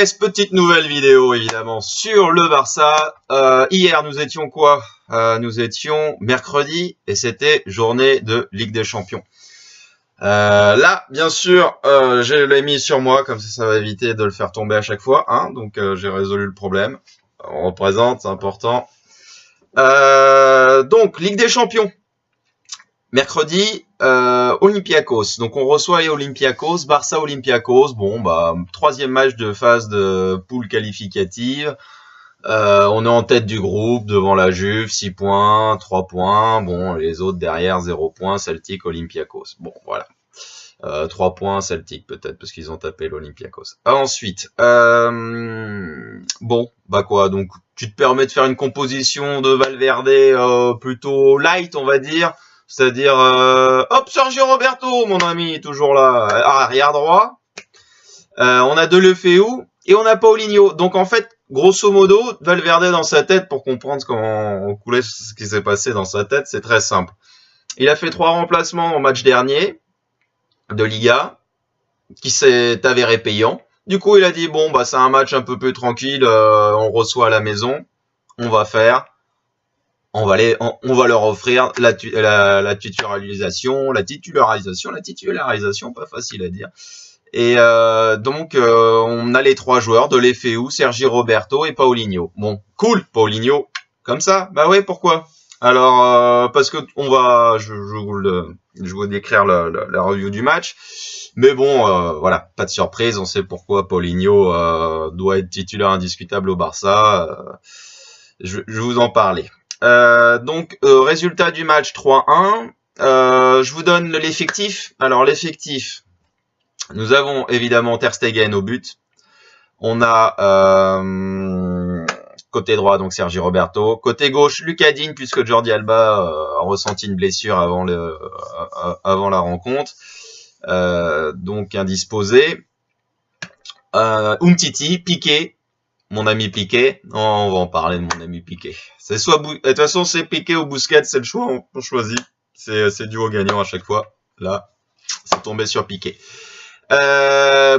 Yes, petite nouvelle vidéo évidemment sur le Barça. Hier nous étions quoi? Nous étions mercredi et c'était journée de Ligue des Champions. Là, bien sûr, je l'ai mis sur moi, comme ça va éviter de le faire tomber à chaque fois. Hein, donc j'ai résolu le problème. On représente, c'est important. Donc, Ligue des Champions. Mercredi, Olympiakos. Donc on reçoit les Olympiakos, Barça Olympiakos. Bon, bah troisième match de phase de poule qualificative. On est en tête du groupe devant la Juve, 6 points, 3 points. Bon, les autres derrière 0 points, Celtic, Olympiakos. Bon, voilà. 3 points Celtic peut-être parce qu'ils ont tapé l'Olympiakos. Ensuite, bon, bah quoi, donc tu te permets de faire une composition de Valverde plutôt light, on va dire. C'est-à-dire, hop, Sergio Roberto, mon ami, toujours là, arrière droit. On a Deulofeu et on a Paulinho. Donc en fait, grosso modo, Valverde dans sa tête, pour comprendre comment coulait ce qui s'est passé dans sa tête, c'est très simple. Il a fait 3 remplacements au match dernier de Liga, qui s'est avéré payant. Du coup, il a dit, bon, bah c'est un match un peu plus tranquille, on reçoit à la maison, on va faire... On va leur offrir la titularisation, pas facile à dire. Et donc on a les 3 joueurs, Deulofeu, Sergi Roberto et Paulinho. Bon, cool, Paulinho, comme ça. Bah ouais, pourquoi? Alors parce que je vais vous décrire la review du match. Mais bon, voilà, pas de surprise, on sait pourquoi Paulinho doit être titulaire indiscutable au Barça. Je vais vous en parler. Donc, résultat du match 3-1. Je vous donne l'effectif. Alors, l'effectif, nous avons évidemment Ter Stegen au but. On a côté droit, donc Sergi Roberto. Côté gauche, Lucas Digne, puisque Jordi Alba a ressenti une blessure avant la rencontre. Donc, indisposé. Umtiti, Piqué. Mon ami Piqué, on va en parler de mon ami Piqué. C'est soit de toute façon c'est Piqué ou Busquets, c'est le choix on choisit. C'est duo gagnant à chaque fois. Là, c'est tombé sur Piqué.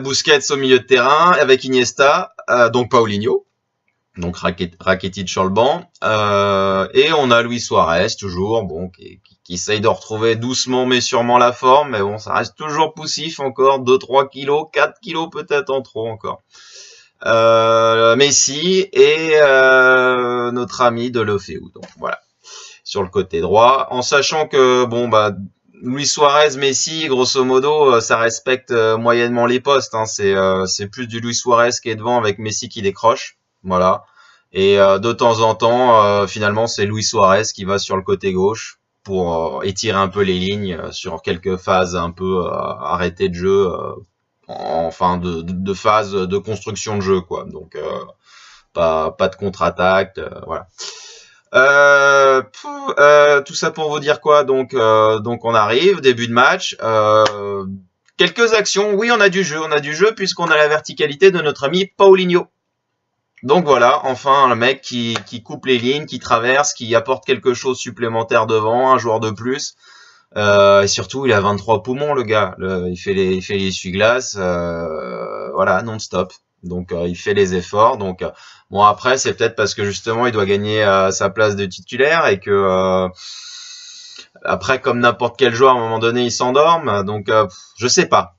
Busquets au milieu de terrain avec Iniesta, donc Paulinho, donc Rakitic sur le banc, et on a Luis Suarez toujours, bon qui essaye de retrouver doucement mais sûrement la forme, mais bon ça reste toujours poussif encore, 2-3 kilos, 4 kilos peut-être en trop encore. Messi et notre ami Deulofeu. Donc voilà, sur le côté droit, en sachant que bon bah Luis Suarez, Messi, grosso modo, ça respecte moyennement les postes. Hein. C'est plus du Luis Suarez qui est devant avec Messi qui décroche. Voilà. Et de temps en temps, finalement, c'est Luis Suarez qui va sur le côté gauche pour étirer un peu les lignes sur quelques phases un peu arrêtées de jeu. Enfin de phase de construction de jeu quoi, donc pas de contre-attaque, voilà. Tout ça pour vous dire quoi, donc on arrive début de match, quelques actions, oui on a du jeu puisqu'on a la verticalité de notre ami Paulinho. Donc voilà, enfin le mec qui coupe les lignes, qui traverse, qui apporte quelque chose supplémentaire devant, un joueur de plus. Et surtout, il a 23 poumons, le gars. Il fait les essuie-glaces, voilà, non-stop. Donc, il fait les efforts. Donc, bon, après, c'est peut-être parce que justement, il doit gagner sa place de titulaire et que après, comme n'importe quel joueur, à un moment donné, il s'endorme. Donc, je sais pas.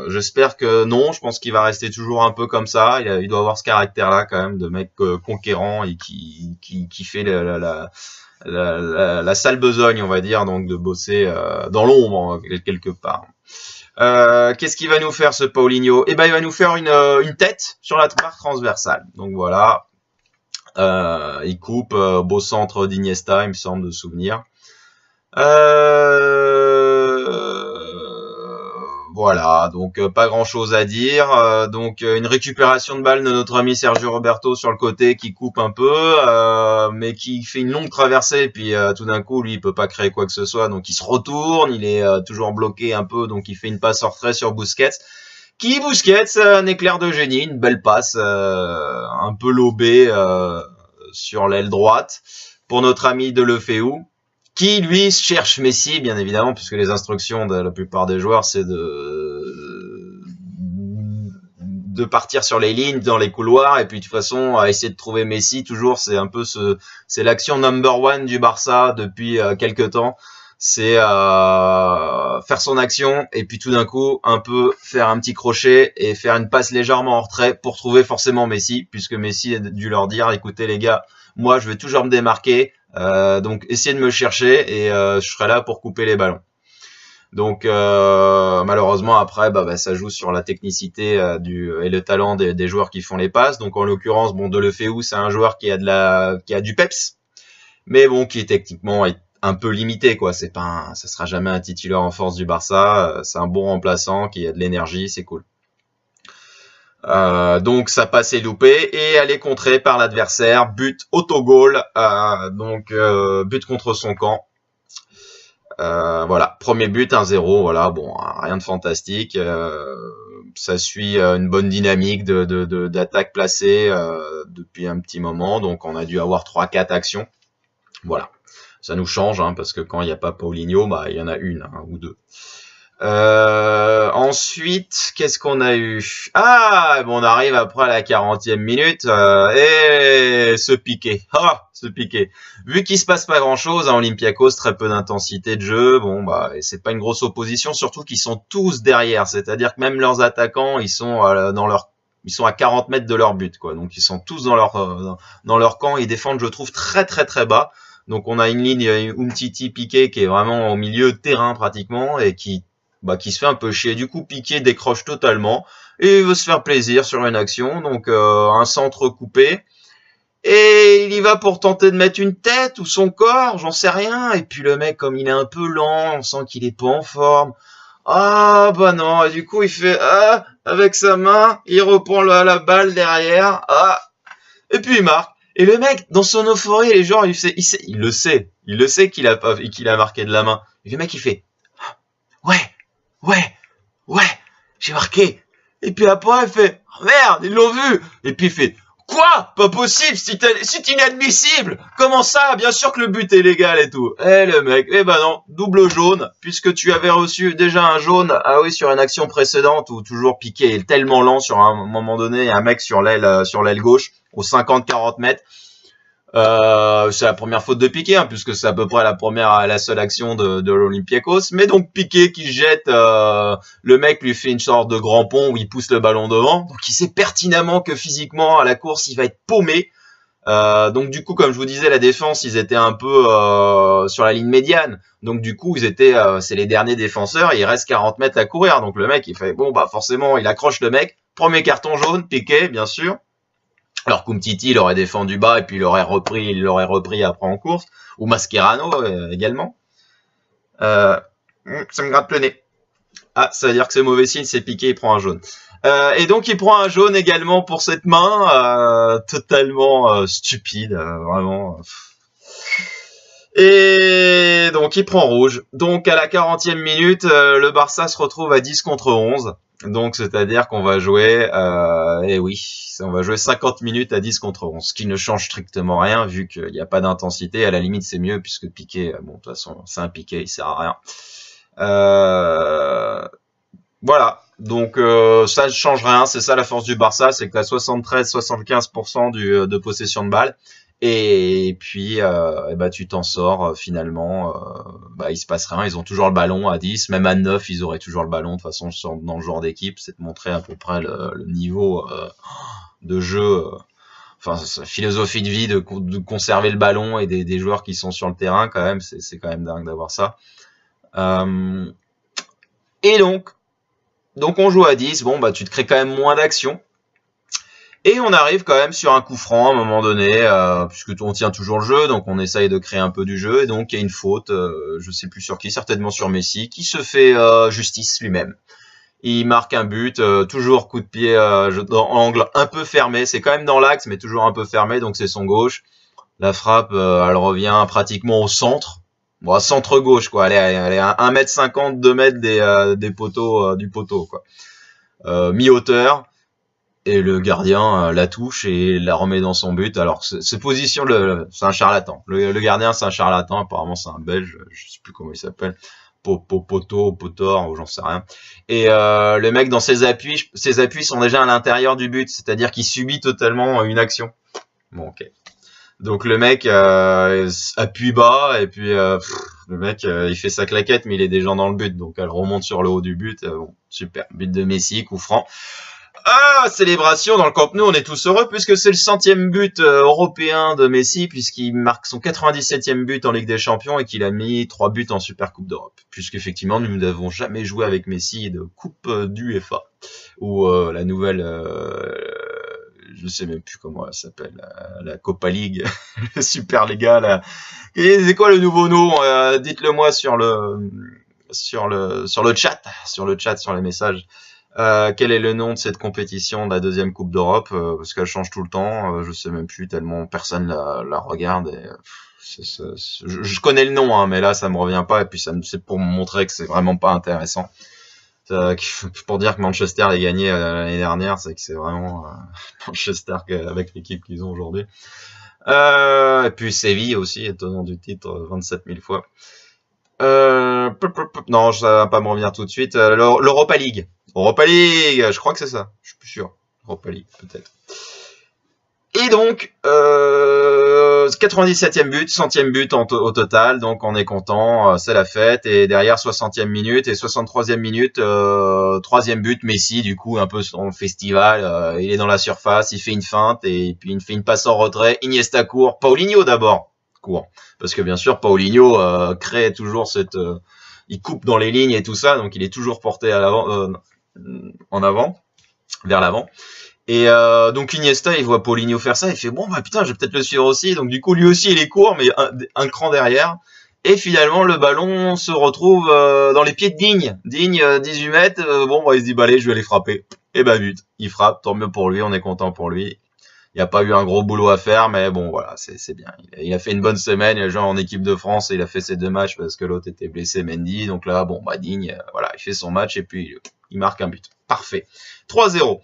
J'espère que non. Je pense qu'il va rester toujours un peu comme ça. Il doit avoir ce caractère-là quand même de mec conquérant et qui fait la sale besogne, on va dire, donc de bosser dans l'ombre quelque part. Qu'est-ce qu'il va nous faire ce Paulinho? Eh ben, il va nous faire une tête sur la barre transversale. Donc voilà, il coupe beau centre d'Iniesta, il me semble de souvenir. Voilà, donc pas grand chose à dire. Donc une récupération de balle de notre ami Sergio Roberto sur le côté qui coupe un peu, mais qui fait une longue traversée. Et puis tout d'un coup, lui, il peut pas créer quoi que ce soit, donc il se retourne, il est toujours bloqué un peu, donc il fait une passe en retrait sur Busquets. Busquets, un éclair de génie, une belle passe, un peu lobée sur l'aile droite pour notre ami Deulofeu, qui lui cherche Messi, bien évidemment, puisque les instructions de la plupart des joueurs, c'est de de partir sur les lignes, dans les couloirs, et puis de toute façon, à essayer de trouver Messi, toujours, c'est un peu c'est l'action number one du Barça depuis quelques temps. C'est faire son action, et puis tout d'un coup, un peu faire un petit crochet, et faire une passe légèrement en retrait pour trouver forcément Messi, puisque Messi a dû leur dire, écoutez les gars, moi je vais toujours me démarquer, donc essayez de me chercher, et je serai là pour couper les ballons. Donc malheureusement après ça joue sur la technicité et le talent des joueurs qui font les passes. Donc en l'occurrence Deulofeu, c'est un joueur qui a du peps, mais bon qui est techniquement un peu limité quoi. Ça sera jamais un titulaire en force du Barça. C'est un bon remplaçant qui a de l'énergie, c'est cool. Donc sa passe est loupée et elle est contrée par l'adversaire. But autogol, but contre son camp. Voilà, premier but 1-0, voilà, bon, rien de fantastique. Ça suit une bonne dynamique d'attaque placée depuis un petit moment, donc on a dû avoir 3-4 actions. Voilà, ça nous change, hein, parce que quand il n'y a pas Paulinho, il y en a une ou deux. Ensuite, qu'est-ce qu'on a eu? On arrive après à la 40e minute et ce piqué. Ce piqué. Vu qu'il se passe pas grand-chose à Olympiakos, très peu d'intensité de jeu. Et c'est pas une grosse opposition, surtout qu'ils sont tous derrière. C'est-à-dire que même leurs attaquants, ils sont à 40 mètres de leur but, quoi. Donc ils sont tous dans leur camp. Ils défendent, je trouve, très très très bas. Donc on a une ligne Umtiti Piqué qui est vraiment au milieu de terrain pratiquement et qui se fait un peu chier. Du coup, Piqué décroche totalement et il veut se faire plaisir sur une action. Donc, un centre coupé. Et il y va pour tenter de mettre une tête ou son corps, j'en sais rien. Et puis le mec, comme il est un peu lent, on sent qu'il est pas en forme. Non. Et du coup, il fait avec sa main, il reprend la balle derrière. Et puis il marque. Et le mec, dans son euphorie, les joueurs, il le sait qu'il a marqué de la main. Et le mec, il fait Ouais, j'ai marqué. Et puis après, il fait, merde, ils l'ont vu. Et puis il fait, quoi? Pas possible, c'est inadmissible. Comment ça? Bien sûr que le but est légal et tout. Le mec, non, double jaune, puisque tu avais reçu déjà un jaune, sur une action précédente où toujours Piqué est tellement lent sur un moment donné, il y a un mec sur l'aile gauche, aux 50-40 mètres. C'est la première faute de Piqué, hein, puisque c'est à peu près la seule action de l'Olympiakos. Mais donc Piqué qui jette, le mec lui fait une sorte de grand pont où il pousse le ballon devant. Donc il sait pertinemment que physiquement à la course il va être paumé. Donc du coup, comme je vous disais, la défense ils étaient un peu sur la ligne médiane. Donc du coup c'est les derniers défenseurs. Il reste 40 mètres à courir. Donc le mec il fait forcément il accroche le mec. Premier carton jaune, Piqué bien sûr. Alors qu'Umtiti, il aurait défendu bas et puis il l'aurait repris après en course. Ou Mascherano également. Ça me gratte le nez. Ça veut dire que c'est mauvais signe, c'est Piqué, il prend un jaune. Et donc il prend un jaune également pour cette main, totalement stupide, vraiment. Et donc il prend rouge. Donc à la 40e minute, le Barça se retrouve à 10 contre 11. Donc c'est-à-dire qu'on va jouer, on va jouer 50 minutes à 10 contre 11, ce qui ne change strictement rien vu qu'il n'y a pas d'intensité. À la limite c'est mieux puisque Piqué, de toute façon c'est un Piqué, il sert à rien. Voilà, donc ça ne change rien, c'est ça la force du Barça, c'est que tu as 73-75% de possession de balle. Et puis tu t'en sors finalement, il se passe rien, ils ont toujours le ballon à 10, même à 9 ils auraient toujours le ballon. De toute façon dans le genre d'équipe, c'est de montrer à peu près le niveau de jeu, sa philosophie de vie de conserver le ballon et des joueurs qui sont sur le terrain quand même, c'est quand même dingue d'avoir ça. Et donc on joue à 10, tu te crées quand même moins d'actions. Et on arrive quand même sur un coup franc à un moment donné, puisque on tient toujours le jeu, donc on essaye de créer un peu du jeu, et donc il y a une faute, je sais plus sur qui, certainement sur Messi, qui se fait justice lui-même. Il marque un but, toujours coup de pied dans angle un peu fermé, c'est quand même dans l'axe, mais toujours un peu fermé, donc c'est son gauche. La frappe, elle revient pratiquement au centre, centre gauche quoi, elle est à 1m50, 2 mètres des poteaux, du poteau quoi, mi-hauteur. Et le gardien la touche et la remet dans son but. Alors, ce position, c'est un charlatan. Le gardien, c'est un charlatan. Apparemment, c'est un Belge. Je sais plus comment il s'appelle. Potor, ou j'en sais rien. Et le mec dans ses appuis sont déjà à l'intérieur du but, c'est-à-dire qu'il subit totalement une action. Bon, ok. Donc le mec appuie bas et puis le mec il fait sa claquette mais il est déjà dans le but, donc elle remonte sur le haut du but. Bon, super, but de Messi, coup franc. Ah, célébration dans le Camp Nou, on est tous heureux puisque c'est le 100e but européen de Messi, puisqu'il marque son 97e but en Ligue des Champions et qu'il a mis 3 buts en Super Coupe d'Europe. Puisqu'effectivement, nous n'avons jamais joué avec Messi de Coupe d'UEFA, ou la nouvelle, je sais même plus comment elle s'appelle, la Copa League, Super Lega, là. Et c'est quoi le nouveau nom? Dites-le moi sur le chat, sur les messages. Quel est le nom de cette compétition de la deuxième Coupe d'Europe, parce qu'elle change tout le temps, je sais même plus tellement personne la regarde. Et, je connais le nom, hein, mais là ça me revient pas, et puis c'est pour me montrer que c'est vraiment pas intéressant. Pour dire que Manchester a gagné l'année dernière, c'est que c'est vraiment Manchester avec l'équipe qu'ils ont aujourd'hui. Et puis Séville aussi, étonnant du titre 27 000 fois. Non, ça va pas me revenir tout de suite. L'Europa League. Europa League, je crois que c'est ça. Je suis plus sûr. Europa League, peut-être. Et donc, 97e but, 100e but au total, donc on est content, c'est la fête. Et derrière, 60e minute et 63e minute, 3e but, Messi, du coup, un peu son festival, il est dans la surface, il fait une feinte, et puis il fait une passe en retrait, Iniesta court, Paulinho d'abord court. Parce que bien sûr, Paulinho crée toujours il coupe dans les lignes et tout ça, donc il est toujours porté à l'avant, en avant, vers l'avant. Et donc Iniesta, il voit Paulinho faire ça, il fait bon bah putain, je vais peut-être le suivre aussi. Donc du coup lui aussi il est court, mais un cran derrière. Et finalement le ballon se retrouve dans les pieds de Digne. Digne 18 mètres. Bon bah il se dit bah allez, je vais les frapper. Et bah but, il frappe, tant mieux pour lui, on est content pour lui. Il n'y a pas eu un gros boulot à faire, mais bon voilà, c'est bien. Il a fait une bonne semaine, il a joué en équipe de France et il a fait ses 2 matchs parce que l'autre était blessé, Mendy. Donc là bon bah Digne, voilà, il fait son match et puis il marque un but. Parfait. 3-0.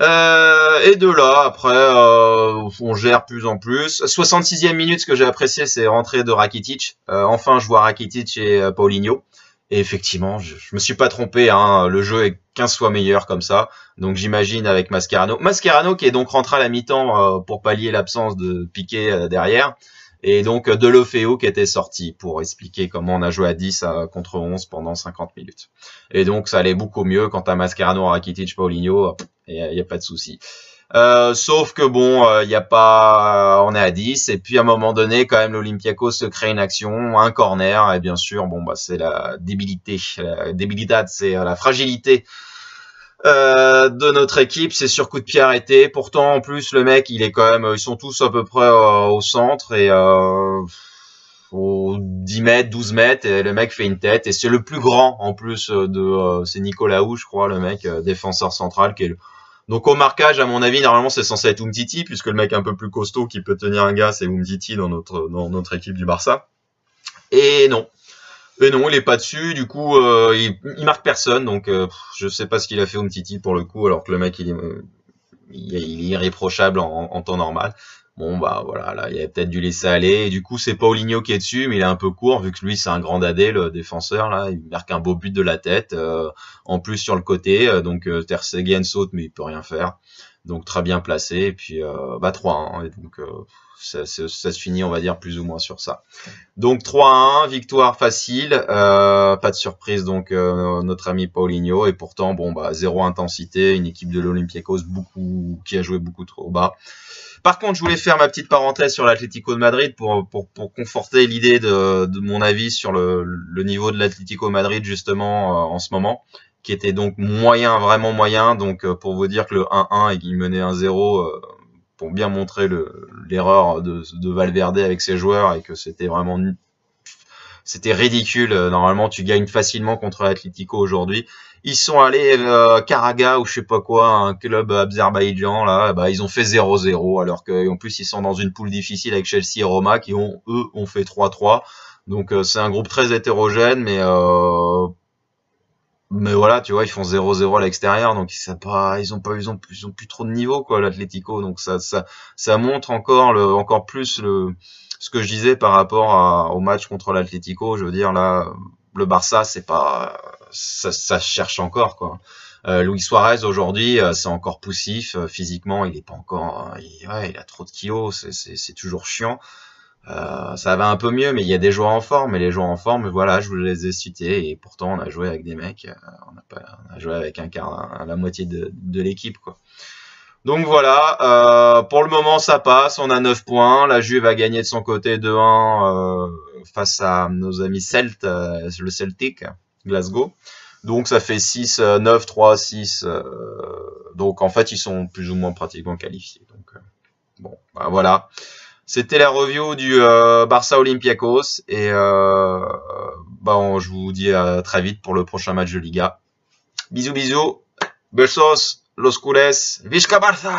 Et de là, après, on gère plus en plus. 66e minute, ce que j'ai apprécié, c'est rentrée de Rakitic. Enfin, je vois Rakitic et Paulinho. Et effectivement, je me suis pas trompé, hein, le jeu est 15 fois meilleur comme ça. Donc j'imagine avec Mascherano. Mascherano qui est donc rentré à la mi-temps pour pallier l'absence de Piqué derrière. Et donc Deulofeu qui était sorti pour expliquer comment on a joué à 10 contre 11 pendant 50 minutes. Et donc ça allait beaucoup mieux quant à Mascherano, Rakitic, Paulinho, il y a pas de souci. Sauf que bon, il y a pas, on est à 10 et puis à un moment donné, quand même, l'Olympiakos se crée une action, un corner et bien sûr, bon bah c'est la débilité, c'est la fragilité de notre équipe, c'est sur coup de pied arrêté. Pourtant, en plus, le mec, il est quand même, ils sont tous à peu près au centre et aux 10 mètres, 12 mètres, et le mec fait une tête. Et c'est le plus grand, en plus, c'est Nicolaou, je crois, le mec, défenseur central, qui est donc au marquage, à mon avis, normalement, c'est censé être Umtiti, puisque le mec un peu plus costaud qui peut tenir un gars, c'est Umtiti dans notre équipe du Barça. Et non. Et non, il est pas dessus, du coup, il marque personne, donc je sais pas ce qu'il a fait Umtiti pour le coup, alors que le mec il est irréprochable en temps normal. Bon bah voilà, là il a peut-être dû laisser aller, et du coup c'est Paulinho qui est dessus, mais il est un peu court, vu que lui c'est un grand dadé, le défenseur, là, il marque un beau but de la tête, en plus sur le côté, donc Ter Stegen saute, mais il peut rien faire. Donc très bien placé, et puis bah 3-1, et donc ça se finit, on va dire, plus ou moins sur ça. Donc 3-1, victoire facile, pas de surprise, donc notre ami Paulinho, et pourtant bon bah zéro intensité, une équipe de l'Olympiakos qui a joué beaucoup trop bas. Par contre, je voulais faire ma petite parenthèse sur l'Atlético de Madrid pour conforter l'idée de mon avis sur le niveau de l'Atlético Madrid justement en ce moment, qui était donc moyen, vraiment moyen. Donc pour vous dire que le 1-1 et qu'il menait 1-0, pour bien montrer l'erreur de Valverde avec ses joueurs, et que c'était ridicule. Normalement, tu gagnes facilement contre l'Atlético aujourd'hui. Ils sont allés Karaga ou je sais pas quoi, un club azerbaïdjan là, bah ils ont fait 0-0, alors qu'en plus ils sont dans une poule difficile avec Chelsea et Roma qui ont fait 3-3. Donc c'est un groupe très hétérogène, mais voilà, tu vois, ils font 0-0 à l'extérieur, donc ils ont plus trop de niveau quoi, l'Atlético. Donc ça montre encore plus ce que je disais par rapport au match contre l'Atlético. Je veux dire là le Barça, c'est pas, ça se cherche encore, quoi. Luis Suarez aujourd'hui, c'est encore poussif. Physiquement, il est pas encore, ouais, il a trop de kilos, c'est toujours chiant. Ça va un peu mieux, mais il y a des joueurs en forme, et les joueurs en forme, voilà, je vous les ai cités, et pourtant on a joué avec des mecs, on a joué avec un quart, la moitié de l'équipe, quoi. Donc voilà, pour le moment ça passe, on a 9 points, la Juve a gagné de son côté 2-1 face à nos amis Celt, le Celtic, Glasgow. Donc ça fait 6, 9, 3, 6. Donc en fait ils sont plus ou moins pratiquement qualifiés. Donc bon, bah, voilà. C'était la review du Barça Olympiakos et bah, je vous dis à très vite pour le prochain match de Liga. Bisous bisous, besos, los culés, Visca Barça!